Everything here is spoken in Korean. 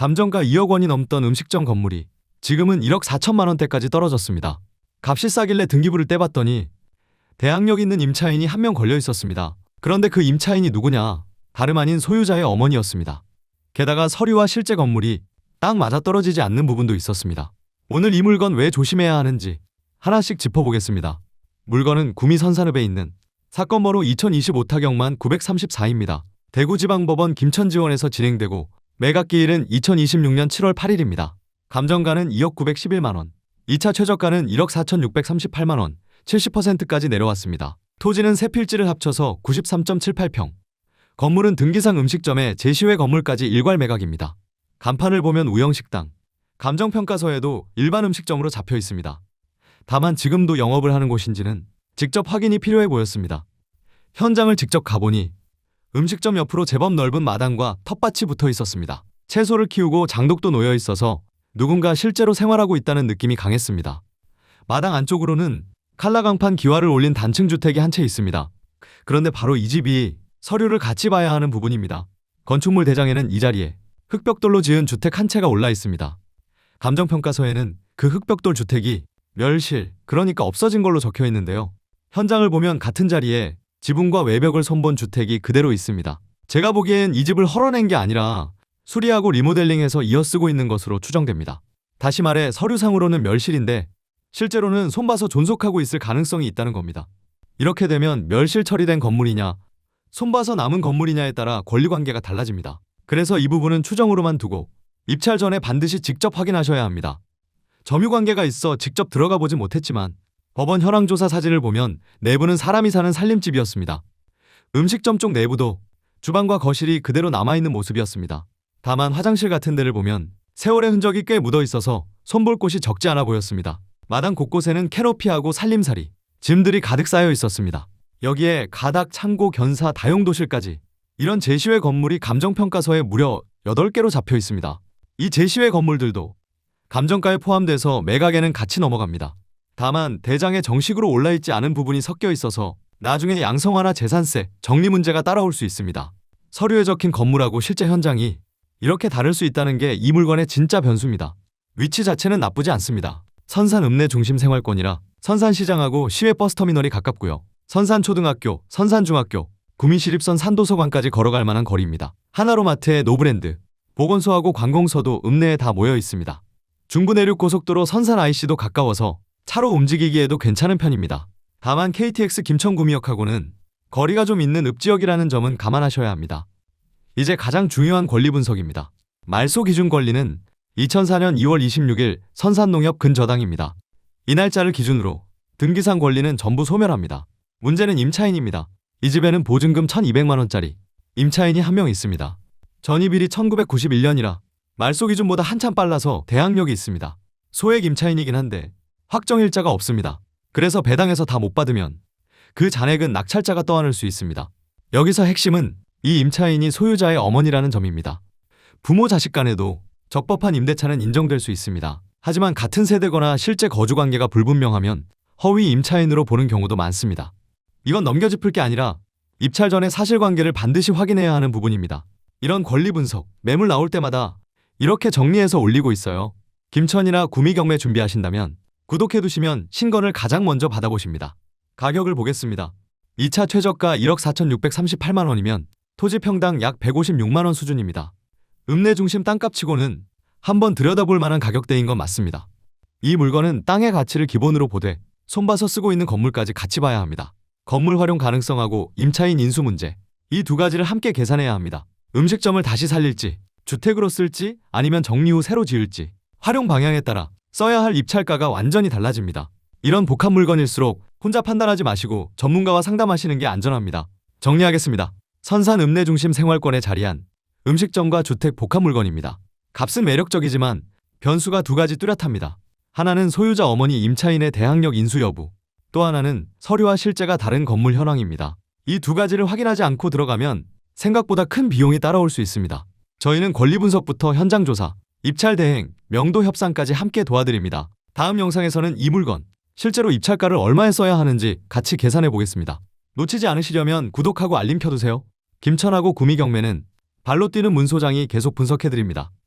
감정가 2억 원이 넘던 음식점 건물이 지금은 1억 4천만 원대까지 떨어졌습니다. 값이 싸길래 등기부를 떼봤더니 대항력 있는 임차인이 한 명 걸려 있었습니다. 그런데 그 임차인이 누구냐? 다름 아닌 소유자의 어머니였습니다. 게다가 서류와 실제 건물이 딱 맞아떨어지지 않는 부분도 있었습니다. 오늘 이 물건 왜 조심해야 하는지 하나씩 짚어보겠습니다. 물건은 구미 선산읍에 있는 사건 번호 2025타경만 934입니다. 대구지방법원 김천지원에서 진행되고 매각기일은 2026년 7월 8일입니다. 감정가는 2억 911만 원, 2차 최저가는 1억 4,638만 원, 70%까지 내려왔습니다. 토지는 세 필지를 합쳐서 93.78평. 건물은 등기상 음식점에 제시외 건물까지 일괄 매각입니다. 간판을 보면 우영식당, 감정평가서에도 일반 음식점으로 잡혀 있습니다. 다만 지금도 영업을 하는 곳인지는 직접 확인이 필요해 보였습니다. 현장을 직접 가보니 음식점 옆으로 제법 넓은 마당과 텃밭이 붙어 있었습니다. 채소를 키우고 장독도 놓여 있어서 누군가 실제로 생활하고 있다는 느낌이 강했습니다. 마당 안쪽으로는 칼라강판 기와를 올린 단층 주택이 한 채 있습니다. 그런데 바로 이 집이 서류를 같이 봐야 하는 부분입니다. 건축물 대장에는 이 자리에 흙벽돌로 지은 주택 한 채가 올라 있습니다. 감정평가서에는 그 흙벽돌 주택이 멸실, 그러니까 없어진 걸로 적혀 있는데요. 현장을 보면 같은 자리에 지붕과 외벽을 손본 주택이 그대로 있습니다. 제가 보기엔 이 집을 헐어낸 게 아니라 수리하고 리모델링해서 이어쓰고 있는 것으로 추정됩니다. 다시 말해 서류상으로는 멸실인데 실제로는 손봐서 존속하고 있을 가능성이 있다는 겁니다. 이렇게 되면 멸실 처리된 건물이냐, 손봐서 남은 건물이냐에 따라 권리관계가 달라집니다. 그래서 이 부분은 추정으로만 두고 입찰 전에 반드시 직접 확인하셔야 합니다. 점유관계가 있어 직접 들어가 보진 못했지만 법원 현황조사 사진을 보면 내부는 사람이 사는 살림집이었습니다. 음식점 쪽 내부도 주방과 거실이 그대로 남아있는 모습이었습니다. 다만 화장실 같은 데를 보면 세월의 흔적이 꽤 묻어 있어서 손볼 곳이 적지 않아 보였습니다. 마당 곳곳에는 캐노피하고 살림살이, 짐들이 가득 쌓여 있었습니다. 여기에 가닥, 창고, 견사, 다용도실까지 이런 제시외 건물이 감정평가서에 무려 8개로 잡혀 있습니다. 이 제시외 건물들도 감정가에 포함돼서 매각에는 같이 넘어갑니다. 다만 대장에 정식으로 올라있지 않은 부분이 섞여 있어서 나중에 양성화나 재산세, 정리 문제가 따라올 수 있습니다. 서류에 적힌 건물하고 실제 현장이 이렇게 다를 수 있다는 게 이 물건의 진짜 변수입니다. 위치 자체는 나쁘지 않습니다. 선산 읍내 중심 생활권이라 선산시장하고 시외버스터미널이 가깝고요. 선산초등학교, 선산중학교, 구미시립선 산도서관까지 걸어갈 만한 거리입니다. 하나로마트의 노브랜드, 보건소하고 관공서도 읍내에 다 모여 있습니다. 중부내륙고속도로 선산 IC도 가까워서 차로 움직이기에도 괜찮은 편입니다. 다만 KTX 김천구미역하고는 거리가 좀 있는 읍지역이라는 점은 감안하셔야 합니다. 이제 가장 중요한 권리 분석입니다. 말소 기준 권리는 2004년 2월 26일 선산농협 근저당입니다. 이 날짜를 기준으로 등기상 권리는 전부 소멸합니다. 문제는 임차인입니다. 이 집에는 보증금 1,200만 원짜리 임차인이 한 명 있습니다. 전입일이 1991년이라 말소 기준보다 한참 빨라서 대항력이 있습니다. 소액 임차인이긴 한데 확정일자가 없습니다. 그래서 배당에서 다 못 받으면 그 잔액은 낙찰자가 떠안을 수 있습니다. 여기서 핵심은 이 임차인이 소유자의 어머니라는 점입니다. 부모 자식 간에도 적법한 임대차는 인정될 수 있습니다. 하지만 같은 세대거나 실제 거주관계가 불분명하면 허위 임차인으로 보는 경우도 많습니다. 이건 넘겨짚을 게 아니라 입찰 전에 사실관계를 반드시 확인해야 하는 부분입니다. 이런 권리 분석, 매물 나올 때마다 이렇게 정리해서 올리고 있어요. 김천이나 구미 경매 준비하신다면 구독해두시면 신건을 가장 먼저 받아보십니다. 가격을 보겠습니다. 2차 최저가 1억 4,638만 원이면 토지 평당 약 156만 원 수준입니다. 읍내 중심 땅값치고는 한번 들여다볼 만한 가격대인 건 맞습니다. 이 물건은 땅의 가치를 기본으로 보되 손봐서 쓰고 있는 건물까지 같이 봐야 합니다. 건물 활용 가능성하고 임차인 인수 문제, 이 두 가지를 함께 계산해야 합니다. 음식점을 다시 살릴지, 주택으로 쓸지, 아니면 정리 후 새로 지을지, 활용 방향에 따라 써야 할 입찰가가 완전히 달라집니다. 이런 복합 물건일수록 혼자 판단하지 마시고 전문가와 상담하시는 게 안전합니다. 정리하겠습니다. 선산 읍내 중심 생활권에 자리한 음식점과 주택 복합 물건입니다. 값은 매력적이지만 변수가 두 가지 뚜렷합니다. 하나는 소유자 어머니 임차인의 대항력 인수 여부, 또 하나는 서류와 실제가 다른 건물 현황입니다. 이 두 가지를 확인하지 않고 들어가면 생각보다 큰 비용이 따라올 수 있습니다. 저희는 권리 분석부터 현장 조사, 입찰 대행, 명도 협상까지 함께 도와드립니다. 다음 영상에서는 이 물건, 실제로 입찰가를 얼마에 써야 하는지 같이 계산해 보겠습니다. 놓치지 않으시려면 구독하고 알림 켜두세요. 김천하고 구미 경매는 발로 뛰는 문 소장이 계속 분석해드립니다.